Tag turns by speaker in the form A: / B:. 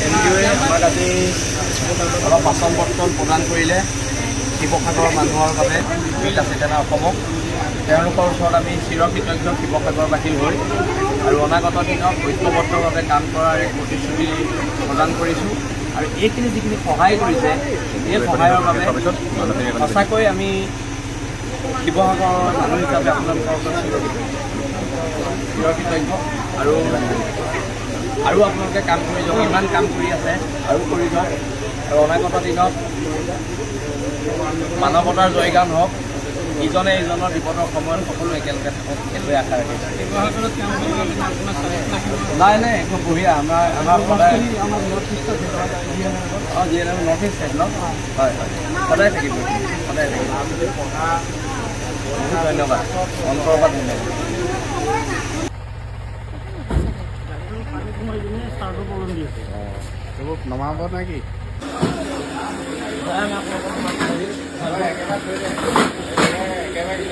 A: NGOয়ে আমাক আজি অলপ বাচন বৰ্তন প্ৰদান কৰিলে শিৱসাগৰৰ মানুহৰ বাবে বীৰ লাচিত সেনা অসমক। তেওঁলোকৰ ওচৰত আমি চিৰকৃতজ্ঞ শিৱসাগৰবাসী হৈ আৰু অনাগত দিনত ঐক্যবদ্ধভাৱে কাম কৰাৰ এক প্ৰতিশ্ৰুতি প্ৰদান কৰিছোঁ। আৰু এইখিনি যিখিনি সহায় কৰিছে এই সহায়ৰ বাবে সঁচাকৈ আমি শিৱসাগৰৰ মানুহ হিচাপে আপোনালোকৰ ওচৰত চিৰকৃতজ্ঞ। আৰু আপোনালোকে কাম কৰি যাওক, ইমান কাম কৰি আছে আৰু কৰি যাওক। আৰু অনাগত দিনত মানৱতাৰ জয়গান হওক, ইজনে ইজনৰ বিপদৰ সময়ত সকলো একেলগে থাকক, সেইটোৱে আশা ৰাখিছোঁ। নাই একো বঢ়িয়া। আমাৰ সদায় GNM নৰ্থ ইষ্ট চাইড ন? হয় সদায় থাকিব, সদায় থাকিব। বহুত ধন্যবাদ, অন্তৰৰ পৰা ধন্যবাদ।
B: নমাব নে কি?
A: একেবাৰে